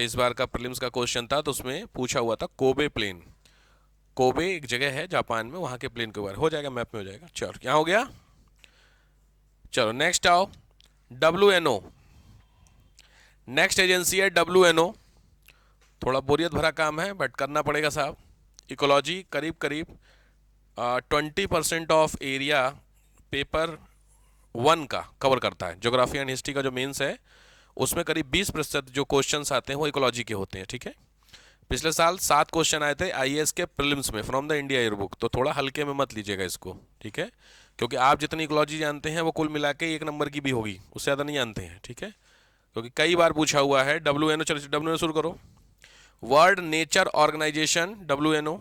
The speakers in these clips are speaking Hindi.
इस बार का प्रीलिम्स का क्वेश्चन था तो उसमें पूछा हुआ था कोबे प्लेन। कोबे एक जगह है जापान में, वहां के प्लेन के बारे हो जाएगा, मैप में हो जाएगा। चलो क्या हो गया। चलो नेक्स्ट आओ। WNO नेक्स्ट एजेंसी है WNO। थोड़ा बोरियत भरा काम है बट करना पड़ेगा साहब। इकोलॉजी करीब करीब 20% ऑफ एरिया पेपर वन का कवर करता है। ज्योग्राफी एंड हिस्ट्री का जो मेंस है उसमें करीब 20% जो क्वेश्चंस आते हैं वो इकोलॉजी के होते हैं। ठीक है। पिछले साल 7 क्वेश्चन आए थे आईएएस के प्रीलिम्स में फ्रॉम द इंडिया ईयरबुक, तो थोड़ा हल्के में मत लीजिएगा इसको। ठीक है। क्योंकि आप जितनी इकोलॉजी जानते हैं वो कुल मिला के 1 नंबर की भी होगी, उससे ज़्यादा नहीं जानते हैं। ठीक है। क्योंकि कई बार पूछा हुआ है। WNO, चलो WNO शुरू करो। World nature organization WNO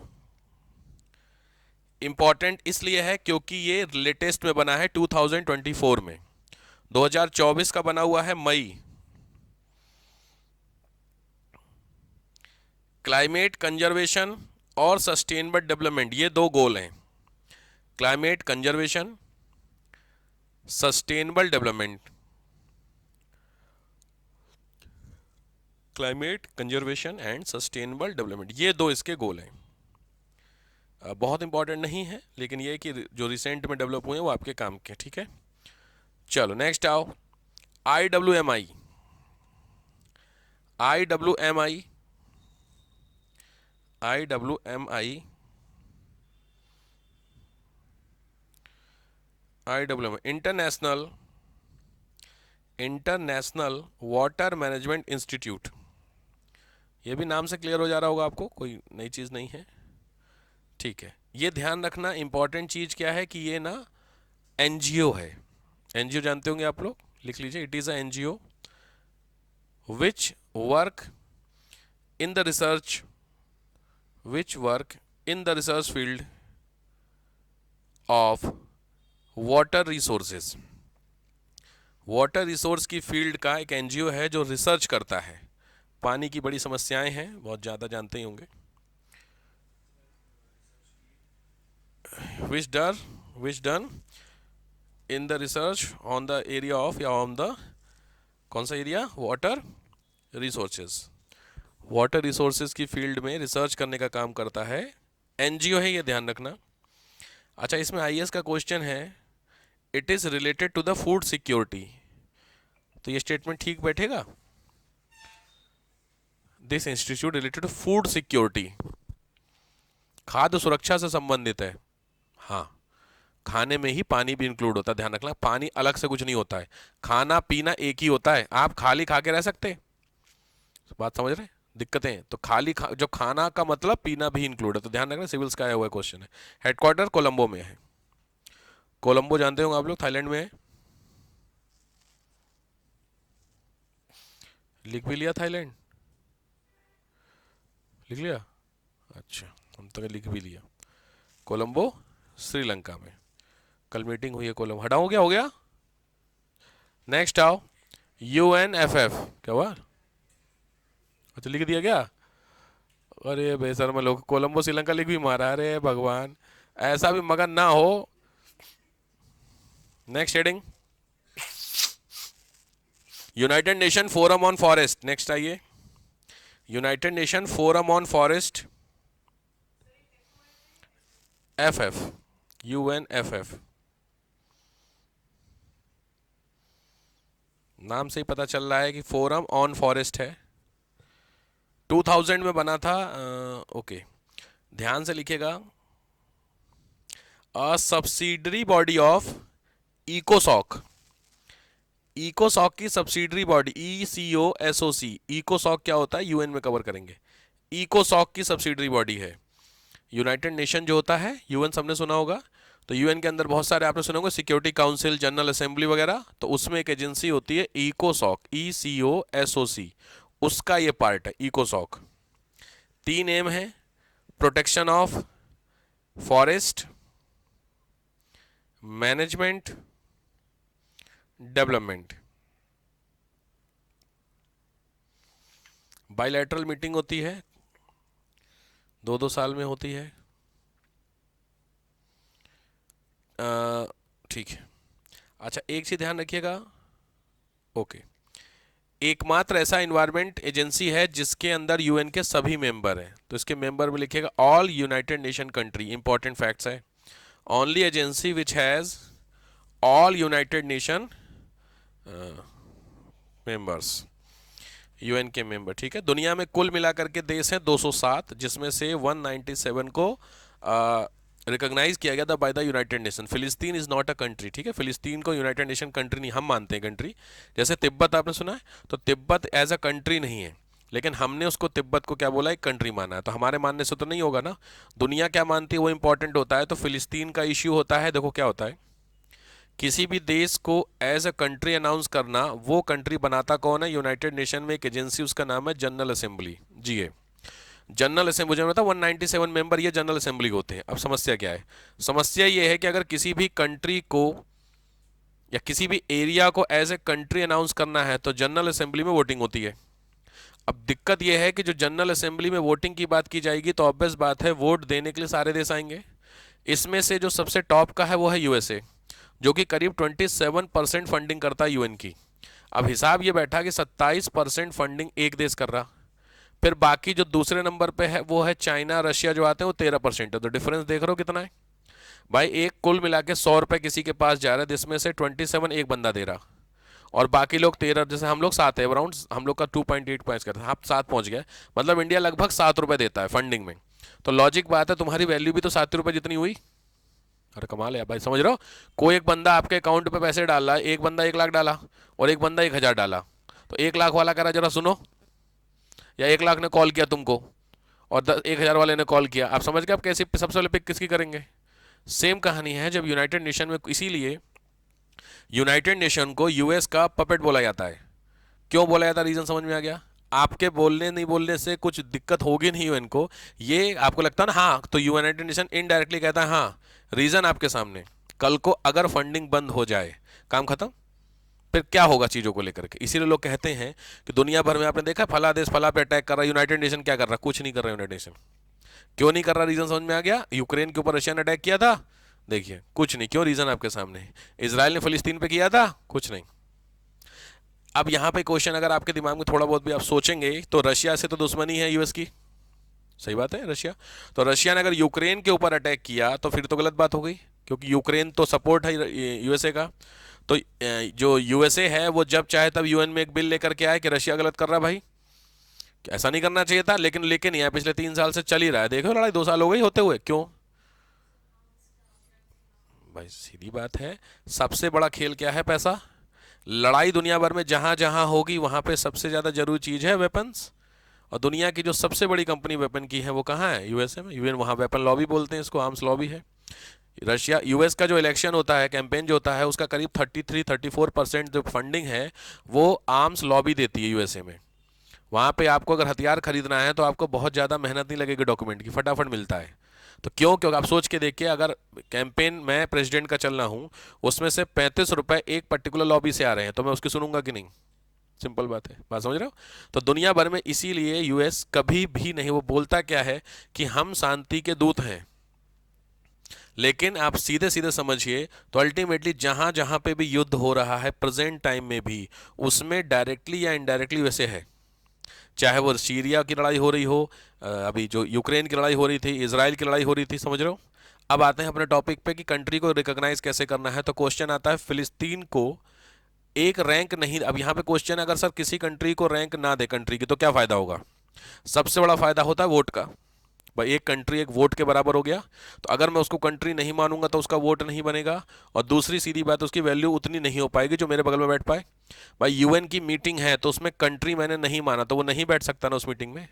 important इसलिए है क्योंकि ये लेटेस्ट में बना है 2024 में। 2024 का बना हुआ है मई। क्लाइमेट कंजर्वेशन और सस्टेनेबल डेवलपमेंट, ये 2 गोल हैं। Climate conservation, sustainable development. Climate conservation and sustainable development, ये 2 इसके गोल हैं। बहुत इंपॉर्टेंट नहीं है लेकिन ये कि जो रिसेंट में डेवलप हुए हैं वो आपके काम के। ठीक है। चलो नेक्स्ट आओ। IWMI। IWMI IWMI IWMI international water management institute. ये भी नाम से क्लियर हो जा रहा होगा आपको, कोई नई चीज़ नहीं है। ठीक है। ये ध्यान रखना इंपॉर्टेंट चीज़ क्या है कि ये ना एनजीओ है। एनजीओ जानते होंगे आप लोग, लिख लीजिए। It is a NGO which work in the research in the research field of water resources. Water resource की फील्ड का एक एनजीओ है जो रिसर्च करता है। पानी की बड़ी समस्याएं हैं, बहुत ज़्यादा जानते ही होंगे। विच डर which done in the research on the area of, या ऑन द कौन सा area, water resources. Water resources की फील्ड में रिसर्च करने का काम करता है, एनजीओ है, ये ध्यान रखना। अच्छा, इसमें आईएएस का क्वेश्चन है it is related to the food security, तो ये स्टेटमेंट ठीक बैठेगा। This institute related to food security, खाद्य सुरक्षा से संबंधित है। हाँ, खाने में ही पानी भी इंक्लूड होता है, ध्यान रखना। पानी अलग से कुछ नहीं होता है, खाना पीना एक ही होता है। आप खाली खा के रह सकते, बात समझ रहे हैं? दिक्कतें हैं तो जो खाना का मतलब पीना भी इंक्लूड है, तो ध्यान रखना। सिविल्स का आया हुआ क्वेश्चन है। हेडक्वार्टर कोलंबो में है। कोलंबो जानते होंगे आप लोग, थाईलैंड में है। लिख भी लिया थाईलैंड, लिख लिया। अच्छा, हम तो लिख भी लिया। कोलंबो श्रीलंका में। कल मीटिंग हुई है कोलंबो। हटाओ, क्या हो गया। नेक्स्ट आओ। UNFF क्या हुआ। अच्छा, लिख दिया क्या। अरे बेसर में लोग कोलंबो श्रीलंका लिख भी मारा। अरे भगवान, ऐसा भी मगन ना हो। Next heading, United Nation forum on forest. Next आइए। United Nation forum on forest, FF, UNFF। नाम से ही पता चल रहा है कि फोरम ऑन फॉरेस्ट है। 2000 में बना था। ओके, ध्यान से लिखेगा। अ सब्सिडरी बॉडी ऑफ इकोसॉक। इकोसॉक की सब्सिडरी बॉडी ECOSOC। इकोसॉक क्या होता है यूएन में कवर करेंगे। इकोसॉक की सब्सिडरी बॉडी है। यूनाइटेड नेशन जो होता है, यूएन सबने सुना होगा, तो यूएन के अंदर बहुत सारे आपने सुने होंगे, सिक्योरिटी काउंसिल, जनरल असेंबली वगैरह, तो उसमें एक एजेंसी होती है इकोसॉक, ECOSOC, उसका ये पार्ट है इकोसॉक। 3 एम है, protection of forest, management, development. Bilateral meeting होती है, 2-2 साल में होती है। ठीक है। अच्छा, एक चीज ध्यान रखिएगा। ओके, एकमात्र ऐसा इन्वायरमेंट एजेंसी है जिसके अंदर यूएन के सभी मेंबर हैं, तो इसके मेंबर में लिखिएगा all United Nation country. Important facts है, only agency which has all United Nation members, UN के मेंबर। ठीक है, दुनिया में कुल मिलाकर के देश हैं 207, जिसमें से 197 को रिकॉग्नाइज किया गया था बाय द यूनाइटेड नेशन। फिलिस्तीन इज नॉट अ कंट्री। ठीक है, फिलिस्तीन को यूनाइटेड नेशन कंट्री नहीं, हम मानते हैं कंट्री। जैसे तिब्बत आपने सुना है, तो तिब्बत एज अ कंट्री नहीं है, लेकिन हमने उसको तिब्बत को क्या बोला, एक कंट्री माना है। तो हमारे मानने से तो नहीं होगा ना, दुनिया क्या मानती है वो इंपॉर्टेंट होता है। तो फिलिस्तीन का इश्यू होता है, देखो क्या होता है, किसी भी देश को एज अ कंट्री अनाउंस करना, वो कंट्री बनाता कौन है, यूनाइटेड नेशन में एक एजेंसी, उसका नाम है जनरल असेंबली। जी है, जनरल असेंबली में 197 मेंबर ये जनरल असेंबली होते हैं। अब समस्या क्या है, समस्या ये है कि अगर किसी भी कंट्री को या किसी भी एरिया को एज ए कंट्री अनाउंस करना है तो जनरल असेंबली में वोटिंग होती है। अब दिक्कत यह है कि जो जनरल असेंबली में वोटिंग की बात की जाएगी तो ऑब्वियस बात है वोट देने के लिए सारे देश आएंगे। इसमें से जो सबसे टॉप का है वो है यूएसए, जो कि करीब 27% फंडिंग करता है यूएन की। अब हिसाब ये बैठा कि 27% फंडिंग एक देश कर रहा, फिर बाकी जो दूसरे नंबर पे है वो है चाइना, रशिया जो आते हैं वो 13% है। तो डिफरेंस देख रहे हो कितना है भाई, एक कुल मिला के 100 रुपये किसी के पास जा रहा है, जिसमें से 27 एक बंदा दे रहा और बाकी लोग 13, जैसे हम लोग 7 है अराउंड, हम लोग का 2.8 पॉइंट्स करते हैं, आप 7 पहुंच गए, मतलब इंडिया लगभग 7 रुपये देता है फंडिंग में। तो लॉजिक बात है, तुम्हारी वैल्यू भी तो 7 रुपये जितनी हुई। अरे कमाल है भाई, समझ रहे हो, कोई एक बंदा आपके अकाउंट पे पैसे डाल रहा है, एक बंदा 1 लाख डाला और एक बंदा 1,000 डाला, तो 1 लाख वाला कह रहा जरा सुनो, या 1 लाख ने कॉल किया तुमको और 1,000 वाले ने कॉल किया, आप समझ गए आप कैसे सबसे पहले पिक किसकी करेंगे। सेम कहानी है जब यूनाइटेड नेशन में, इसीलिए यूनाइटेड नेशन को यूएस का पपेट बोला जाता है। क्यों बोला जाता है, रीजन समझ में आ गया। आपके बोलने नहीं बोलने से कुछ दिक्कत होगी नहीं यूएन को, ये आपको लगता है ना हाँ, तो यूनाइटेड नेशन इनडायरेक्टली कहता है हाँ, रीजन आपके सामने। कल को अगर फंडिंग बंद हो जाए, काम खत्म, फिर क्या होगा चीजों को लेकर के। इसीलिए लोग कहते हैं कि दुनिया भर में आपने देखा फला देश फला पे अटैक कर रहा है, यूनाइटेड नेशन क्या कर रहा है, कुछ नहीं कर रहा यूनाइटेड नेशन। क्यों नहीं कर रहा, रीजन समझ में आ गया। यूक्रेन के ऊपर रशिया ने अटैक किया था, देखिए कुछ नहीं, क्यों, रीजन आपके सामने है। इजराइल ने फिलिस्तीन पे किया था, कुछ नहीं। अब यहां पे क्वेश्चन अगर आपके दिमाग में थोड़ा बहुत भी आप सोचेंगे, तो रशिया से तो दुश्मनी है यूएस की, सही बात है रशिया, तो रशिया ने अगर यूक्रेन के ऊपर अटैक किया तो फिर तो गलत बात हो गई, क्योंकि यूक्रेन तो सपोर्ट है यूएसए का। तो जो यूएसए है वो जब चाहे तब यूएन में एक बिल लेकर के आए कि रशिया गलत कर रहा है भाई, ऐसा नहीं करना चाहिए था, लेकिन लेके नहीं आया। पिछले 3 साल से चल ही रहा है, देखो लड़ाई 2 साल हो गई होते हुए, क्यों भाई, सीधी बात है। सबसे बड़ा खेल क्या है, पैसा। लड़ाई दुनिया भर में जहां जहां होगी वहां पे सबसे ज्यादा जरूरी चीज है वेपन्स, और दुनिया की जो सबसे बड़ी कंपनी वेपन की है वो कहाँ है, यूएसए में। यूएन, वहाँ वेपन लॉबी बोलते हैं इसको, आर्म्स लॉबी है। रशिया, यूएस का जो इलेक्शन होता है, कैंपेन जो होता है, उसका करीब 33-34% जो फंडिंग है वो आर्म्स लॉबी देती है यूएसए में। वहाँ पे आपको अगर हथियार खरीदना है तो आपको बहुत ज़्यादा मेहनत नहीं लगेगी, डॉक्यूमेंट की फटाफट मिलता है। तो क्यों, क्योंकि आप सोच के देखिए, अगर कैंपेन मैं प्रेसिडेंट का चल रहा हूँ, उसमें से 35 रुपए एक पर्टिकुलर लॉबी से आ रहे हैं, तो मैं उसकी सुनूंगा कि नहीं, सिंपल बात है, बात समझ रहे हो। तो दुनिया भर में इसीलिए यूएस कभी भी नहीं, वो बोलता क्या है कि हम शांति के दूत हैं, लेकिन आप सीधे सीधे समझिए तो अल्टीमेटली जहां जहां पे भी युद्ध हो रहा है प्रेजेंट टाइम में भी, उसमें डायरेक्टली या इनडायरेक्टली वैसे है, चाहे वो सीरिया की लड़ाई हो रही हो, अभी जो यूक्रेन की लड़ाई हो रही थी, इजराइल की लड़ाई हो रही थी, समझ रहे हो। अब आते हैं अपने टॉपिक पे कि कंट्री को रिकॉग्नाइज कैसे करना है। तो क्वेश्चन आता है, फिलिस्तीन को एक रैंक नहीं, अब यहाँ पे क्वेश्चन, अगर सर किसी कंट्री को रैंक ना दे कंट्री की तो क्या फायदा होगा। सबसे बड़ा फायदा होता है वोट का, भाई एक कंट्री एक वोट के बराबर हो गया, तो अगर मैं उसको कंट्री नहीं मानूंगा तो उसका वोट नहीं बनेगा, और दूसरी सीधी बात, उसकी वैल्यू उतनी नहीं हो पाएगी जो मेरे बगल में बैठ पाए। भाई यूएन की मीटिंग है तो उसमें कंट्री मैंने नहीं माना तो वो नहीं बैठ सकता ना उस मीटिंग में,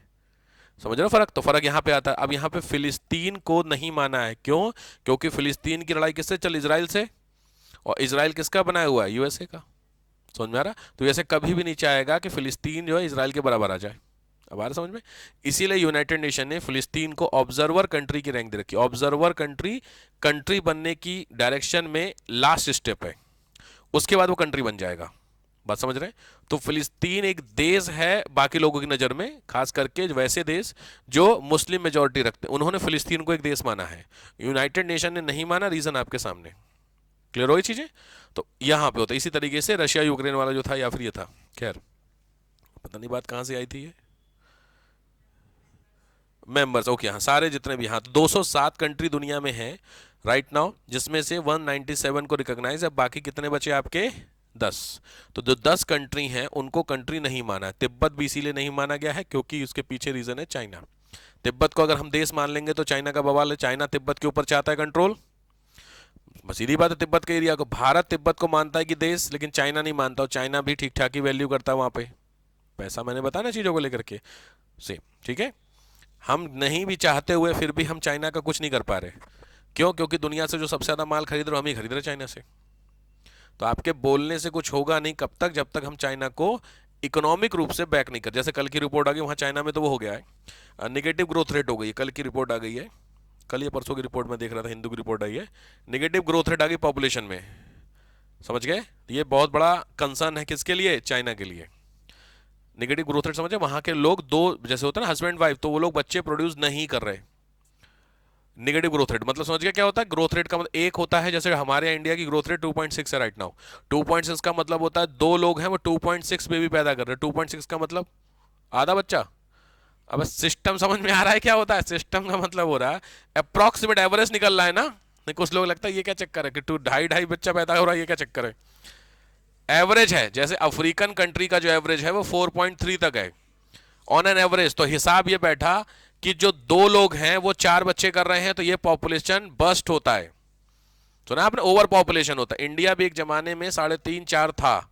समझ रहे हो फर्क। तो फर्क यहाँ पे आता है। अब यहाँ पे फिलिस्तीन को नहीं माना है, क्यों, क्योंकि फिलिस्तीन की लड़ाई किससे चल, इजराइल से, और इजराइल किसका बनाया हुआ है, यूएसए का, समझ में आ रहा। तो ऐसे कभी भी नहीं चाहेगा कि फिलिस्तीन जो है इजराइल के बराबर आ जाए, अब आ रहा समझ में। इसीलिए यूनाइटेड नेशन ने फिलिस्तीन को ऑब्जर्वर कंट्री की रैंक दे रखी। ऑब्जर्वर कंट्री, कंट्री बनने की डायरेक्शन में लास्ट स्टेप है, उसके बाद वो कंट्री बन जाएगा, बात समझ रहे हैं। तो फिलिस्तीन एक देश है बाकी लोगों की नज़र में, खास करके वैसे देश जो मुस्लिम मेजोरिटी रखते हैं, उन्होंने फिलिस्तीन को एक देश माना है, यूनाइटेड नेशन ने नहीं माना। रीजन आपके सामने, क्लियर हो ये चीजें। तो यहां पे होता है इसी तरीके से रशिया यूक्रेन वाला जो था, या फिर ये था, खैर पता नहीं बात कहाँ से आई थी ये। मेंबर्स, ओके, हाँ सारे जितने भी, हाँ तो 207 कंट्री दुनिया में हैं राइट नाउ, जिसमें से 197 को रिकॉग्नाइज है, बाकी कितने बचे आपके 10। तो जो 10 कंट्री हैं उनको कंट्री नहीं माना है। तिब्बत भी इसीलिए नहीं माना गया है क्योंकि उसके पीछे रीजन है चाइना। तिब्बत को अगर हम देश मान लेंगे तो चाइना का बवाल है, चाइना तिब्बत के ऊपर चाहता है कंट्रोल। सीधी बात है, तिब्बत के एरिया को भारत तिब्बत को मानता है कि देश, लेकिन चाइना नहीं मानता, और चाइना भी ठीक ठाक ही वैल्यू करता है वहां पे। पैसा मैंने बताया ना चीजों को लेकर के सेम, ठीक है। हम नहीं भी चाहते हुए फिर भी हम चाइना का कुछ नहीं कर पा रहे। क्यों? क्योंकि दुनिया से जो सबसे ज्यादा माल खरीद रहे हो हम ही खरीद रहे चाइना से। तो आपके बोलने से कुछ होगा नहीं कब तक, जब तक हम चाइना को इकोनॉमिक रूप से बैक नहीं कर। जैसे कल की रिपोर्ट आ गई वहां चाइना में, तो वो हो गया है निगेटिव ग्रोथ रेट हो गई है, कल की रिपोर्ट आ गई है, कल या परसों की रिपोर्ट में देख रहा था, हिंदू की रिपोर्ट आई है, निगेटिव ग्रोथ रेट आ गई पॉपुलेशन में। समझ गए? ये बहुत बड़ा कंसर्न है किसके लिए? चाइना के लिए। निगेटिव ग्रोथ रेट समझे, वहां के लोग दो, जैसे होता है ना हस्बैंड वाइफ, तो वो लोग बच्चे प्रोड्यूस नहीं कर रहे। नेगेटिव ग्रोथ रेट मतलब समझ गया क्या होता है? ग्रोथ रेट का मतलब एक होता है, जैसे हमारे इंडिया की ग्रोथ रेट 2.6 है राइट नाउ। 2.6 का मतलब होता है दो लोग हैं वो 2.6 बेबी पैदा कर रहे हैं। 2.6 का मतलब आधा बच्चा। अब सिस्टम समझ में आ रहा है क्या होता है? सिस्टम का मतलब हो रहा है अप्रॉक्सीमेट एवरेज निकल रहा है ना। नहीं, कुछ लोग लगता है ये क्या चक्कर है कि टू ढाई ढाई बच्चा पैदा हो रहा है, ये क्या चक्कर है? एवरेज है, जैसे अफ्रीकन कंट्री का जो एवरेज है वो 4.3 तक है ऑन एन एवरेज। तो हिसाब ये बैठा कि जो दो लोग हैं वो चार बच्चे कर रहे हैं, तो ये पॉपुलेशन बस्ट होता है। सुना आपने? ओवर पॉपुलेशन होता है। इंडिया भी एक जमाने में 3.5-4 था,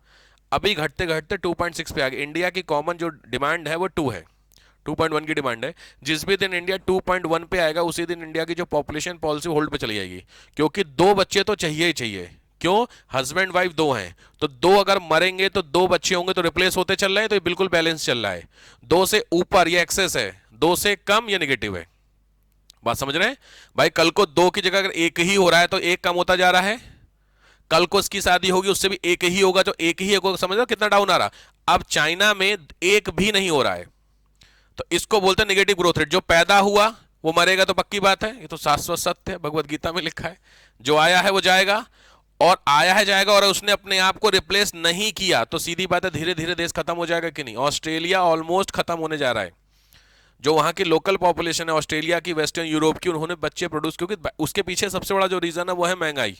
अभी घटते घटते 2.6 पे आ गया। इंडिया की कॉमन जो डिमांड है वो 2 है, 2.1 की डिमांड है। जिस भी दिन इंडिया 2.1 पे आएगा उसी दिन इंडिया की जो पॉपुलेशन पॉलिसी होल्ड पे चली जाएगी, क्योंकि दो बच्चे तो चाहिए ही चाहिए। क्यों? हस्बैंड वाइफ दो हैं, तो दो अगर मरेंगे तो दो बच्चे होंगे, तो रिप्लेस होते चल रहे हैं, तो ये बिल्कुल बैलेंस चल रहा है। दो से ऊपर ये एक्सेस है, दो से कम ये नेगेटिव है। बात समझ रहे हैं भाई? कल को दो की जगह अगर एक ही हो रहा है तो एक कम होता जा रहा है। कल को इसकी शादी होगी उससे भी एक ही होगा, तो एक ही होगा, समझ रहे हो कितना डाउन आ रहा। अब चाइना में एक भी नहीं हो रहा है, तो इसको बोलते हैं नेगेटिव ग्रोथ रेट। जो पैदा हुआ वो मरेगा तो पक्की बात है, ये तो शाश्वत सत्य है, भगवत गीता में लिखा है। जो आया है वो जाएगा, और आया है जाएगा, और उसने अपने आप को रिप्लेस नहीं किया तो सीधी बात है धीरे धीरे देश खत्म हो जाएगा कि नहीं। ऑस्ट्रेलिया ऑलमोस्ट खत्म होने जा रहा है। जो वहां की लोकल पॉपुलेशन है ऑस्ट्रेलिया की, वेस्टर्न यूरोप की, उन्होंने बच्चे प्रोड्यूस, क्योंकि उसके पीछे सबसे बड़ा जो रीजन है वो है महंगाई,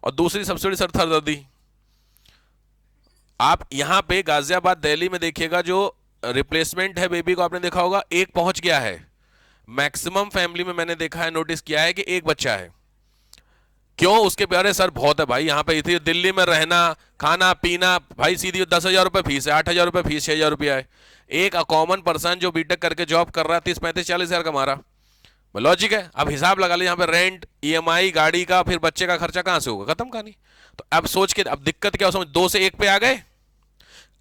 और दूसरी सबसे बड़ी सरदर्दी। आप यहां पे गाजियाबाद दिल्ली में देखिएगा, जो रिप्लेसमेंट है बेबी को, आपने देखा होगा एक पहुंच गया है। मैक्सिमम फैमिली में मैंने देखा है, नोटिस किया है कि एक बच्चा है। क्यों? उसके प्यारे सर बहुत है भाई यहाँ पे, इतनी दिल्ली में रहना, खाना पीना, भाई सीधी 10,000 रुपये फीस है, 8,000 रुपये फीस, 6,000 रुपया है। एक कॉमन पर्सन जो बीटेक करके जॉब कर रहा है 30-35-40,000 कमा रहा। लॉजिक है। अब हिसाब लगा लीजिए यहाँ पे रेंट, ईएमआई, गाड़ी का, फिर बच्चे का खर्चा कहाँ से होगा? खत्म कहानी। तो अब सोच के, अब दिक्कत क्या हो, समझ, दो से एक पे आ गए।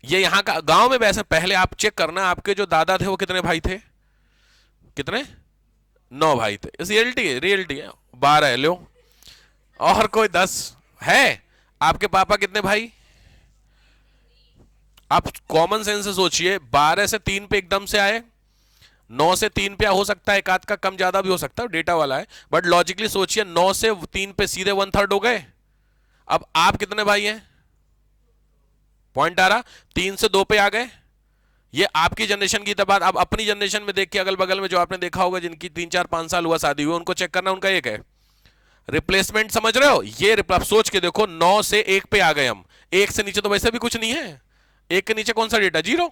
ये यहाँ का गांव में वैसे, पहले आप चेक करना आपके जो दादा थे वो कितने भाई थे? कितने? 9 भाई थे। इस रियलिटी है 12 लो, और कोई 10 है। आपके पापा कितने भाई? आप कॉमन सेंस से सोचिए, 12 से 3 पे एकदम से आए, 9 से 3 पे हो सकता है, एक आध का कम ज्यादा भी हो सकता है, डेटा वाला है, बट लॉजिकली सोचिए 9 से 3 पे सीधे 1/3 हो गए। अब आप कितने भाई हैं? पॉइंट आ रहा, 3 से 2 पे आ गए। ये आपकी जनरेशन की बात। अब अपनी जनरेशन में देख के अगल बगल में जो आपने देखा होगा जिनकी 3-4-5 साल हुआ शादी हुई, उनको चेक करना, उनका एक है रिप्लेसमेंट। समझ रहे हो? ये आप सोच के देखो, 9 से 1 पे आ गए हम। एक से नीचे तो वैसे भी कुछ नहीं है, एक के नीचे कौन सा डेटा? 0।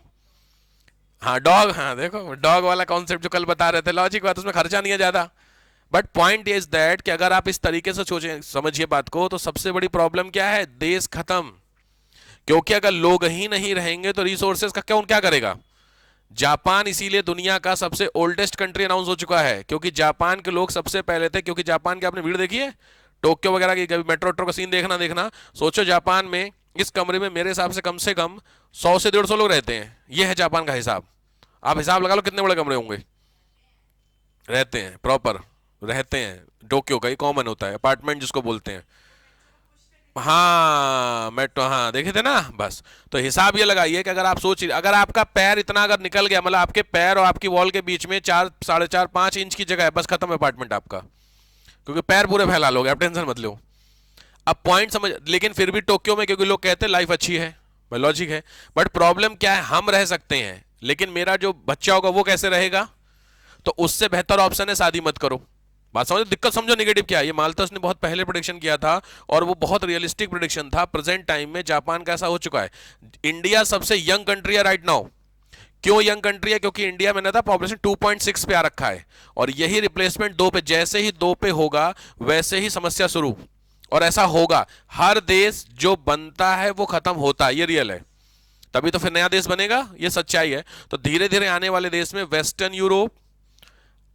हाँ डॉग, हाँ देखो डॉग वाला कॉन्सेप्ट जो कल बता रहे थे, लॉजिक बात, उसमें खर्चा नहीं है ज्यादा। बट पॉइंट इज दैट कि अगर आप इस तरीके से सोचें, समझिए बात को, तो सबसे बड़ी प्रॉब्लम क्या है? देश खत्म। क्योंकि अगर लोग ही नहीं रहेंगे तो रिसोर्सेज का कौन क्या करेगा? जापान इसीलिए दुनिया का सबसे ओल्डेस्ट कंट्री अनाउंस हो चुका है, क्योंकि जापान के लोग सबसे पहले थे। क्योंकि जापान के आपने भीड़ देखी है टोक्यो वगैरह की, कभी मेट्रो का सीन देखना। सोचो जापान में इस कमरे में मेरे हिसाब से कम 100 से 150 लोग रहते हैं। यह है जापान का हिसाब। आप हिसाब लगा लो कितने बड़े कमरे होंगे। रहते हैं, प्रॉपर रहते हैं। टोक्यो का ही कॉमन होता है, अपार्टमेंट जिसको बोलते हैं। हाँ मेट्रो, हाँ देखे थे ना। बस तो हिसाब ये लगाइए कि अगर आप सोचिए, अगर आपका पैर इतना अगर निकल गया, मतलब आपके पैर और आपकी वॉल के बीच में 4-4.5-5 इंच की जगह है, बस खत्म अपार्टमेंट आपका, क्योंकि पैर पूरे फैला लोगे। आप टेंशन मत लो। अब पॉइंट समझ, लेकिन फिर भी टोक्यो में, क्योंकि लोग कहते हैं लाइफ अच्छी है, भाई लॉजिक है। बट प्रॉब्लम क्या है, हम रह सकते हैं लेकिन मेरा जो बच्चा होगा वो कैसे रहेगा? तो उससे बेहतर ऑप्शन है शादी मत करो। बात समझो, दिक्कत समझो निगेटिव क्या है। ये माल्थस ने बहुत पहले प्रेडिक्शन किया था और वो बहुत रियलिस्टिक प्रेडिक्शन था। प्रेजेंट टाइम में जापान का ऐसा हो चुका है। इंडिया सबसे यंग कंट्री है राइट नाउ। क्यों यंग कंट्री है? क्योंकि इंडिया मैंने था पॉपुलेशन 2.6 पे आ रखा है और यही रिप्लेसमेंट 2 पे, जैसे ही 2 पे होगा वैसे ही समस्या शुरू। और ऐसा होगा, हर देश जो बनता है वो खत्म होता है, ये रियल है। तभी तो फिर नया देश बनेगा, ये सच्चाई है। तो धीरे धीरे आने वाले देश में वेस्टर्न यूरोप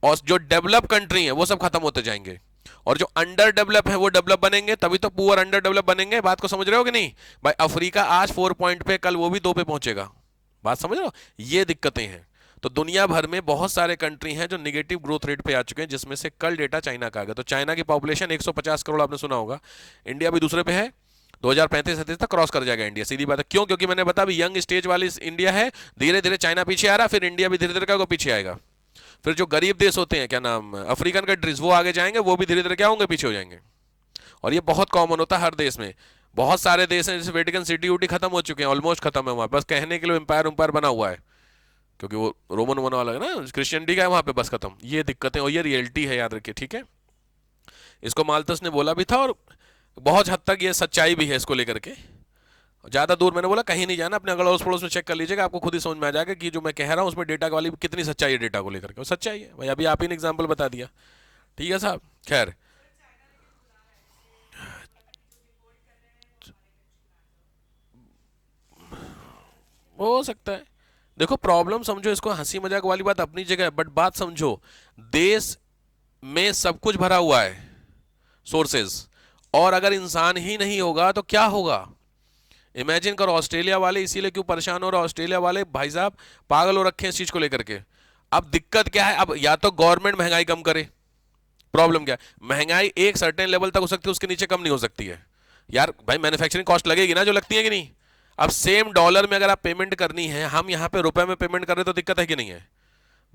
और जो डेवलप कंट्री है वो सब खत्म होते जाएंगे और जो अंडर डेवलप है वो डेवलप बनेंगे, तभी तो पुअर अंडर डेवलप बनेंगे। बात को समझ रहे हो कि नहीं भाई? अफ्रीका आज 4 पॉइंट पे, कल वो भी 2 पे पहुंचेगा। बात समझ रहे हो? ये दिक्कतें हैं। तो दुनिया भर में बहुत सारे कंट्री हैं जो निगेटिव ग्रोथ रेट पे आ चुके हैं, जिसमें से कल डेटा चाइना का आ गया। तो चाइना की पॉपुलेशन 150 करोड़ आपने सुना होगा। इंडिया भी दूसरे पे है, 2035-37 तक क्रॉस कर जाएगा इंडिया। सीधी बात है। क्यों? क्योंकि मैंने बताया यंग स्टेज वाली इंडिया है, धीरे धीरे चाइना पीछे आ रहा, फिर इंडिया भी धीरे धीरे क्या पीछे आएगा। फिर जो गरीब देश होते हैं, क्या नाम, अफ्रीकन कंट्रीज, वो आगे जाएंगे, वो भी धीरे धीरे क्या होंगे, पीछे हो जाएंगे। और ये बहुत कॉमन होता है हर देश में। बहुत सारे देश हैं जैसे वेटिकन सिटी उटी खत्म हो चुके हैं, ऑलमोस्ट खत्म है वहां, बस कहने के लिए एम्पायर उम्पायर बना हुआ है, क्योंकि वो रोमन वोमन वाला है ना, क्रिश्चियनिटी का है वहां पे, बस खत्म। ये दिक्कतें और ये रियलिटी है, याद रखिए, ठीक है। इसको माल्थस ने बोला भी था और बहुत हद तक ये सच्चाई भी है इसको लेकर के। ज्यादा दूर मैंने बोला कहीं नहीं जाना, अपने अगल अड़ोस पड़ोस में चेक कर लीजिएगा, आपको खुद ही समझ में आ जाएगा कि जो मैं कह रहा हूँ उसमें डेटा वाली कितनी सच्चाई है, डेटा को लेकर के वो सच्चाई है भाई। अभी आप ही ने एग्जाम्पल बता दिया, ठीक है साहब। खैर, हो सकता है। देखो प्रॉब्लम समझो इसको, हंसी मजाक वाली बात अपनी जगह है, बट बात समझो, देश में सब कुछ भरा हुआ है, सोर्सेज, और अगर इंसान ही नहीं होगा तो क्या होगा? इमेजिन करो, ऑस्ट्रेलिया वाले इसीलिए क्यों परेशान हो रहे, ऑस्ट्रेलिया वाले भाई साहब पागल हो रखे हैं इस चीज को लेकर के। अब दिक्कत क्या है, अब या तो गवर्नमेंट महंगाई कम करे। प्रॉब्लम क्या है, महंगाई एक सर्टेन लेवल तक हो सकती है, उसके नीचे कम नहीं हो सकती है। यार भाई मैन्युफैक्चरिंग कॉस्ट लगेगी ना, जो लगती है कि नहीं। अब सेम डॉलर में अगर आप पेमेंट करनी है, हम यहाँ पे रुपए में पेमेंट कर रहे तो दिक्कत है कि नहीं है?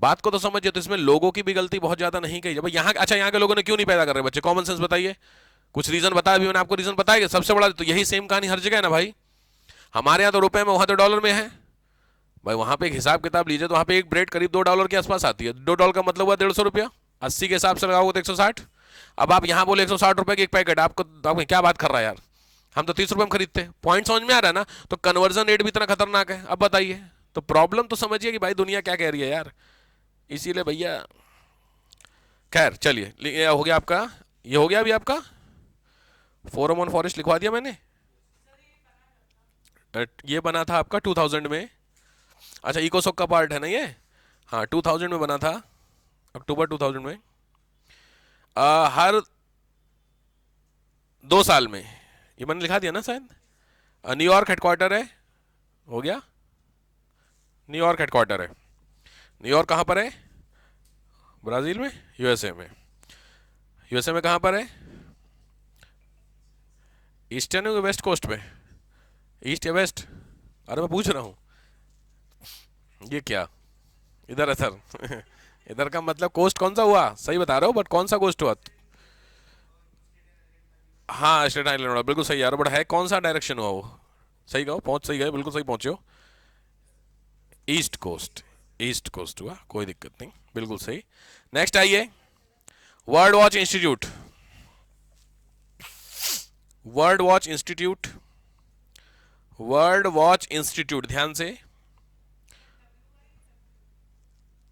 बात को तो समझिए। तो इसमें लोगों की भी गलती बहुत ज्यादा नहीं कही भाई यहाँ। अच्छा, यहाँ के लोगों ने क्यों नहीं पैदा कर रहे बच्चे? कॉमन सेंस बताइए, कुछ रीजन बताया अभी मैंने आपको, रीजन बताया सबसे बड़ा तो यही सेम कहानी हर जगह है ना भाई। हमारे यहाँ तो रुपए में, वहां तो डॉलर में है भाई। वहां पे एक हिसाब किताब लीजिए तो वहां पे एक ब्रेड करीब $2 के आसपास आती है। $2 का मतलब हुआ ₹150, 80 के हिसाब से लगाओगे तो 160। अब आप यहाँ बोले ₹160 की एक पैकेट, आपको क्या बात कर रहा है यार, हम तो 30 रुपए में खरीदते हैं। पॉइंट समझ में आ रहा है ना? तो कन्वर्जन रेट भी इतना खतरनाक है। अब बताइए, तो प्रॉब्लम तो समझिए कि भाई दुनिया क्या कह रही है यार, इसीलिए भैया। खैर चलिए, ये हो गया आपका, ये हो गया अभी आपका फोरम ऑन फॉरेस्ट लिखवा दिया मैंने। ये बना था आपका 2000 में। अच्छा, इकोसॉक का पार्ट है ना ये? हाँ, 2000 में बना था, अक्टूबर 2000 में। हर 2 साल में, ये मैंने लिखा दिया ना शायद। न्यूयॉर्क हेडक्वार्टर है, हो गया, न्यूयॉर्क हेडक्वार्टर है। न्यूयॉर्क कहाँ पर है? ब्राजील में, यूएसए में। यूएसए में कहाँ पर है? ईस्टर्न या वेस्ट कोस्ट में? ईस्ट या वेस्ट? अरे मैं पूछ रहा हूँ, ये क्या, इधर है सर। इधर का मतलब कोस्ट कौन सा हुआ, सही बता रहे हो, बट कौन सा कोस्ट हुआ? हाँ, स्टेट आइलैंड हुआ, बिल्कुल सही यार, बट है कौन सा डायरेक्शन हुआ वो? सही कहो, पहुंच सही गए, बिल्कुल सही पहुंचे हो। ईस्ट कोस्ट, ईस्ट कोस्ट हुआ, कोई दिक्कत नहीं, बिल्कुल सही। नेक्स्ट आइए, world watch institute. World watch institute, world watch institute, ध्यान से,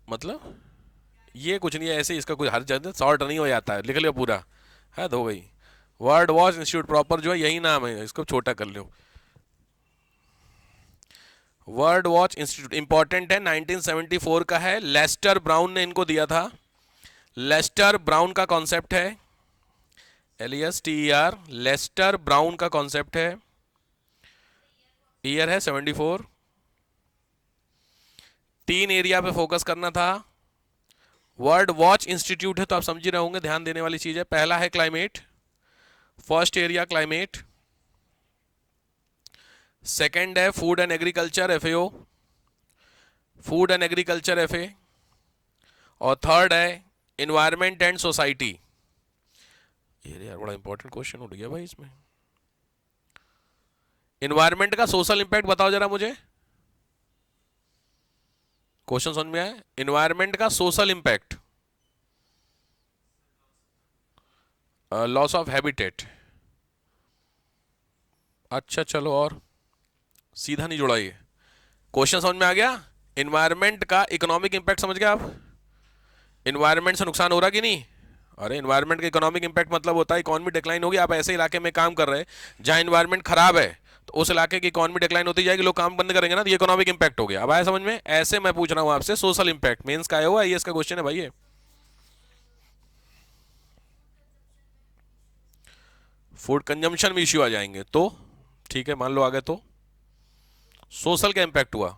मतलब ये कुछ नहीं है ऐसे, इसका कोई हर जगह शॉर्ट नहीं हो जाता है, लिख लियो पूरा, हद हो गई। वर्ल्ड वॉच इंस्टीट्यूट प्रॉपर जो है यही नाम है, इसको छोटा कर लो। वर्ल्ड वॉच इंस्टीट्यूट इंपॉर्टेंट है, 1974 का है, लेस्टर ब्राउन ने इनको दिया था। लेस्टर ब्राउन का कॉन्सेप्ट है, LESTER, लेस्टर ब्राउन का कॉन्सेप्ट है। ईयर है 74। 3 एरिया पे फोकस करना था। वर्ल्ड वॉच इंस्टीट्यूट है तो आप समझ ही रहे होंगे, ध्यान देने वाली चीज है। पहला है climate, first area climate. Second है food and agriculture, FAO, food and agriculture FA। और थर्ड है इन्वायरमेंट एंड सोसाइटी। ये यार बड़ा इंपॉर्टेंट क्वेश्चन उठ गया भाई इसमें। इन्वायरमेंट का सोशल इंपैक्ट बताओ जरा मुझे, क्वेश्चन समझ में आया? इन्वायरमेंट का social impact, loss of habitat. अच्छा चलो, और सीधा नहीं जुड़ा ये क्वेश्चन, समझ में आ गया? इन्वायरमेंट का इकोनॉमिक इंपैक्ट समझ गए आप? इन्वायरमेंट से नुकसान हो रहा कि नहीं? अरे इन्वायरमेंट का इकोनॉमिक इंपैक्ट मतलब होता है इकोनॉमी डिक्लाइन होगी, आप ऐसे इलाके में काम कर रहे हैं जहां इन्वायरमेंट खराब है, तो उस इलाके की इकोनॉमी डिक्लाइन होती जाएगी, लोग काम बंद करेंगे ना, तो ये इकोनॉमिक इंपैक्ट हो गया। अब आया समझ में? ऐसे मैं पूछ रहा हूं आपसे सोशल इंपैक्ट, मेंस का आया हुआ ये इसका क्वेश्चन है भाई ये। फूड कंजम्पशन में इश्यू आ जाएंगे तो ठीक है, मान लो आ गए, तो सोशल का इंपैक्ट हुआ।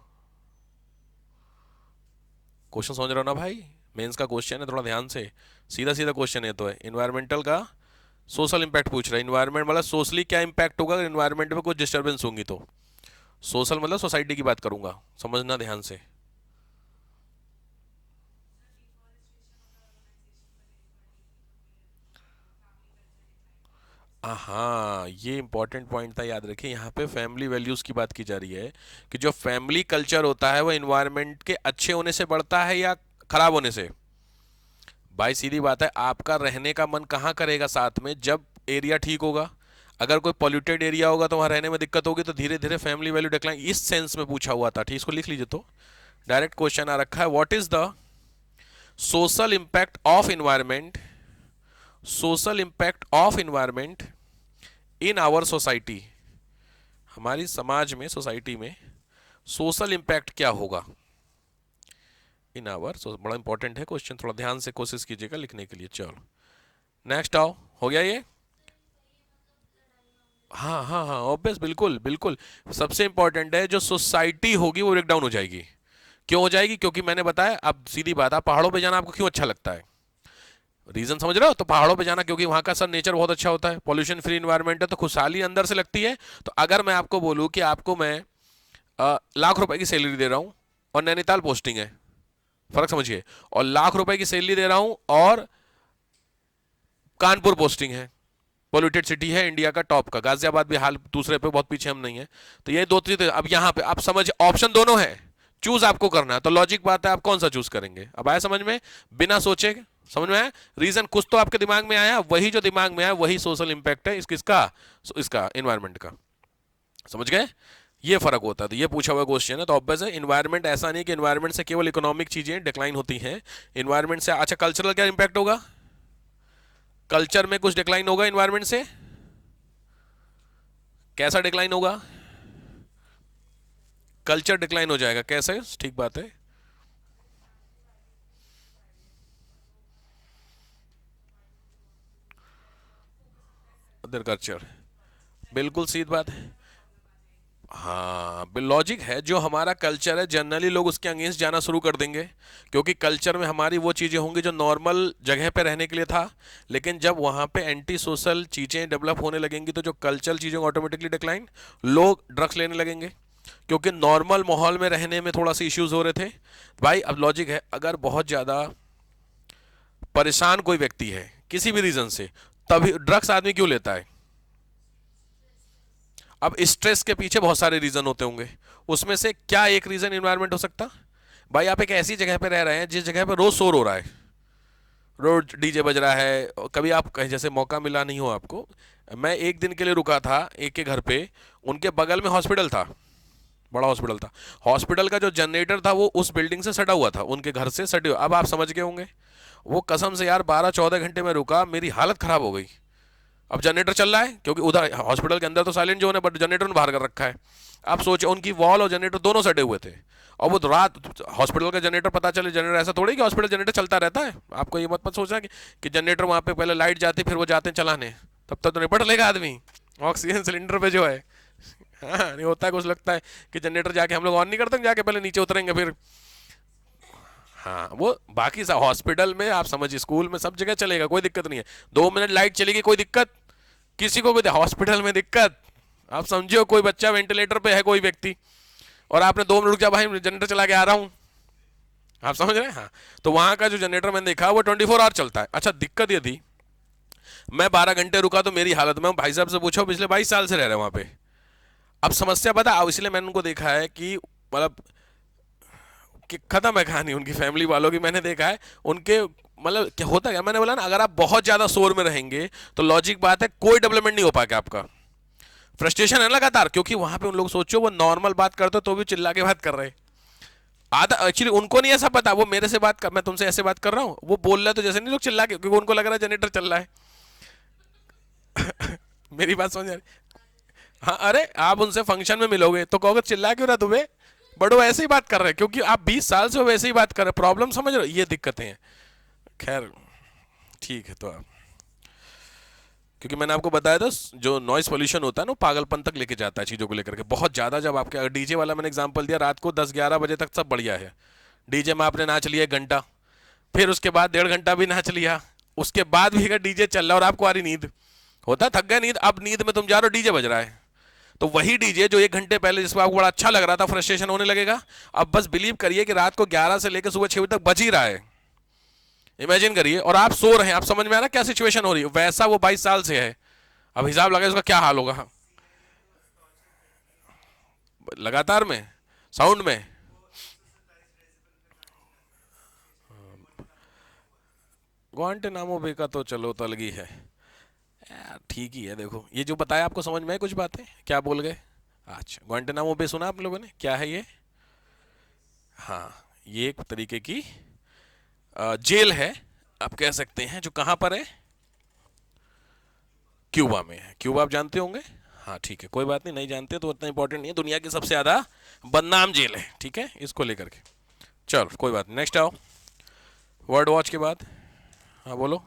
क्वेश्चन समझ रहे हो ना भाई? मेंस का क्वेश्चन है, थोड़ा ध्यान से, सीधा सीधा क्वेश्चन है, तो है इन्वायरमेंटल का सोशल इंपैक्ट पूछ रहा है। इन्वायरमेंट मतलब सोशली क्या इंपैक्ट होगा अगर इन्वायरमेंट में कुछ डिस्टर्बेंस होंगी तो। सोशल मतलब सोसाइटी की बात करूंगा, समझना ध्यान से। हाँ, ये इंपॉर्टेंट पॉइंट था, याद रखिए, यहाँ पे फैमिली वैल्यूज की बात की जा रही है कि जो फैमिली कल्चर होता है वो इन्वायरमेंट के अच्छे होने से बढ़ता है या खराब होने से। भाई सीधी बात है, आपका रहने का मन कहाँ करेगा साथ में, जब एरिया ठीक होगा। अगर कोई पॉल्यूटेड एरिया होगा तो वहाँ रहने में दिक्कत होगी, तो धीरे धीरे फैमिली वैल्यू डिक्लाइन, इस सेंस में पूछा हुआ था। ठीक, इसको लिख लीजिए, तो डायरेक्ट क्वेश्चन आ रखा है, what is the social impact of environment, social impact of environment in our society, हमारी समाज में, सोसाइटी में सोशल इंपैक्ट क्या होगा इन आवर। बड़ा इंपॉर्टेंट है क्वेश्चन, थोड़ा ध्यान से कोशिश कीजिएगा लिखने के लिए। चलो नेक्स्ट आओ, हो गया ये? हाँ हाँ हाँ, ऑब्वियस, बिल्कुल बिल्कुल। सबसे इंपॉर्टेंट है, जो सोसाइटी होगी वो ब्रेक डाउन हो जाएगी। क्यों हो जाएगी? क्योंकि मैंने बताया, अब सीधी बात, आप पहाड़ों पे जाना आपको क्यों अच्छा लगता है? रीजन समझ रहे हो? तो पहाड़ों पे जाना क्योंकि वहां का सर नेचर बहुत अच्छा होता है, पॉल्यूशन फ्री इन्वायरमेंट है, तो खुशहाली अंदर से लगती है। तो अगर मैं आपको बोलूं कि आपको मैं लाख रुपए की सैलरी दे रहा हूं और नैनीताल पोस्टिंग है, फर्क समझिए, और लाख रुपए की सैलरी दे रहा हूं और कानपुर पोस्टिंग है, पोल्यूटेड सिटी है, इंडिया का टॉप का, गाजियाबाद भी हाल दूसरे पे, बहुत पीछे हम नहीं है। तो ये दो चीजें, अब यहाँ पे आप समझ, ऑप्शन दोनों है, चूज आपको करना है, तो लॉजिक बात है, आप कौन सा चूज करेंगे? अब आया समझ में? बिना सोचे, समझ में आया? रीजन कुछ तो आपके दिमाग में आया, वही जो दिमाग में आया वही सोशल इंपैक्ट है इसका, इसका इन्वायरमेंट का, समझ गए? ये फर्क होता है। तो ये पूछा हुआ क्वेश्चन है, तो ऑब्वियस है इन्वायरमेंट, ऐसा नहीं कि इन्वायरमेंट से केवल इकोनॉमिक चीजें डिक्लाइन होती हैं, इन्वायरमेंट से। अच्छा, कल्चरल क्या इंपैक्ट होगा? कल्चर में कुछ डिक्लाइन होगा इन्वायरमेंट से? कैसा डिक्लाइन होगा? कल्चर डिक्लाइन हो जाएगा, कैसे? ठीक बात है। अदर कल्चर, बिल्कुल सीधी बात है। हाँ, लॉजिक है, जो हमारा कल्चर है जनरली लोग उसके अगेंस्ट जाना शुरू कर देंगे, क्योंकि कल्चर में हमारी वो चीज़ें होंगी जो नॉर्मल जगह पे रहने के लिए था, लेकिन जब वहाँ पे एंटी सोशल चीज़ें डेवलप होने लगेंगी तो जो कल्चरल चीज़ें ऑटोमेटिकली डिक्लाइन, लोग ड्रग्स लेने लगेंगे, क्योंकि नॉर्मल माहौल में रहने में थोड़ा सा इश्यूज हो रहे थे। भाई अब लॉजिक है, अगर बहुत ज़्यादा परेशान कोई व्यक्ति है किसी भी रीज़न से, तभी ड्रग्स आदमी क्यों लेता है? अब स्ट्रेस के पीछे बहुत सारे रीजन होते होंगे, उसमें से क्या एक रीजन इन्वायरमेंट हो सकता? भाई आप एक ऐसी जगह पे रह रहे हैं जिस जगह पे रोज शोर हो रहा है, रोज डीजे बज रहा है, कभी आप कहीं जैसे मौका मिला नहीं हो आपको, मैं एक दिन के लिए रुका था एक के घर पे, उनके बगल में हॉस्पिटल था, बड़ा हॉस्पिटल था, हॉस्पिटल का जो जनरेटर था वो उस बिल्डिंग से सटा हुआ था, उनके घर से सटे हुआ, अब आप समझ गए होंगे। वो कसम से यार 12-14 घंटे में रुका, मेरी हालत खराब हो गई। अब जनरेटर चल रहा है, क्योंकि उधर हॉस्पिटल के अंदर तो साइलेंट जोन है, बट जनरेटर ने बाहर कर रखा है। आप सोचे, उनकी वॉल और जनरेटर दोनों सटे हुए थे, और वो रात, हॉस्पिटल का जनरेटर, पता चले जनरेटर, ऐसा थोड़ी कि हॉस्पिटल जनरेटर चलता रहता है, आपको ये मत सोचना कि जनरेटर वहाँ पे पहले लाइट जाती फिर वो जाते हैं चलाने, तब तक तो निपट लेगा आदमी ऑक्सीजन सिलेंडर पे जो है। हाँ, नहीं होता है, कुछ लगता है कि जनरेटर जाके हम लोग ऑन नहीं करते, जाके पहले नीचे उतरेंगे फिर। हाँ, वो बाकी सब हॉस्पिटल में आप समझिए, स्कूल में सब जगह चलेगा, कोई दिक्कत नहीं है, 2 मिनट लाइट चलेगी कोई दिक्कत किसी को भी, हॉस्पिटल में दिक्कत। आप समझियो कोई बच्चा वेंटिलेटर पे है, कोई व्यक्ति, और आपने 2 मिनट रुक जा भाई, जनरेटर चला के आ रहा हूँ, आप समझ रहे हैं? हाँ, तो वहां का जो जनरेटर मैंने देखा वो 24 आवर चलता है। अच्छा, दिक्कत ये थी, मैं 12 घंटे रुका तो मेरी हालत में, भाई साहब से पूछो, पिछले 22 साल से रह रहे हैं वहां पे, अब समस्या पता, अब इसलिए मैंने उनको देखा है कि मतलब कि खत्म है कहानी उनकी फैमिली वालों की, मैंने देखा है उनके मतलब क्या होता है, मैंने बोला ना अगर आप बहुत ज्यादा शोर में रहेंगे तो लॉजिक बात है कोई डेवलपमेंट नहीं हो पाएगा आपका, फ्रस्ट्रेशन है लगातार, क्योंकि वहां पे उन लोग सोचो वो नॉर्मल बात करते तो भी चिल्ला के बात कर रहे हैं। आधा एक्चुअली उनको नहीं ऐसा पता, वो मेरे से बात कर, मैं तुमसे ऐसे बात कर रहा हूँ, वो बोल रहा है तो जैसे नहीं लोग चिल्ला के, क्योंकि उनको लग रहा है जनरेटर चल रहा है। मेरी बात समझ आ रही? हाँ, अरे आप उनसे फंक्शन में मिलोगे तो कहोगे चिल्ला क्यों रहा तुम्हें, बड़ो ऐसे ही बात कर रहे हैं, क्योंकि आप 20 साल से वैसे ही बात कर रहे हैं, प्रॉब्लम समझ रहे हो, ये दिक्कतें हैं। खैर ठीक है, तो आप, क्योंकि मैंने आपको बताया था जो नॉइस पोल्यूशन होता है ना पागलपन तक लेके जाता है चीज़ों को लेकर के बहुत ज़्यादा। जब आपके डीजे वाला मैंने एग्जांपल दिया, रात को 10-11 बजे तक सब बढ़िया है, डीजे में आपने नाच लिया 1 घंटा, फिर उसके बाद 1.5 घंटा भी नाच लिया, उसके बाद भी अगर डीजे चल रहा है और आपको आ रही नींद, होता थक गया नींद, अब नींद में तुम जा रहे हो डीजे बज रहा है, तो वही डीजे जो 1 घंटे पहले जिसको आपको बड़ा अच्छा लग रहा था, फ्रस्ट्रेशन होने लगेगा। अब बस बिलीव करिए कि रात को 11 से लेकर सुबह 6 बजे तक बज ही रहा है, इमेजिन करिए, और आप सो रहे हैं। आप समझ में आ रहा क्या सिचुएशन हो रही है, वैसा वो 22 साल से है। अब हिसाब लगाए उसका क्या हाल होगा लगातार में, साउंड में। ग्वांटेनामो बे का तो चलो तो अलग ही है यार, ठीक ही है। देखो ये जो बताया आपको समझ में है कुछ बातें, क्या बोल गए? अच्छा, ग्वांटेनामो बे सुना आप लोगों ने, क्या है ये? हाँ, ये एक तरीके की जेल है, आप कह सकते हैं, जो कहाँ पर है? क्यूबा में है। क्यूबा आप जानते होंगे? हाँ ठीक है, कोई बात नहीं, नहीं जानते तो उतना इंपॉर्टेंट नहीं है, दुनिया की सबसे ज़्यादा बदनाम जेल है, ठीक है, इसको लेकर के। चलो कोई बात नहीं, नेक्स्ट आओ, वर्ड वॉच के बाद। हाँ बोलो।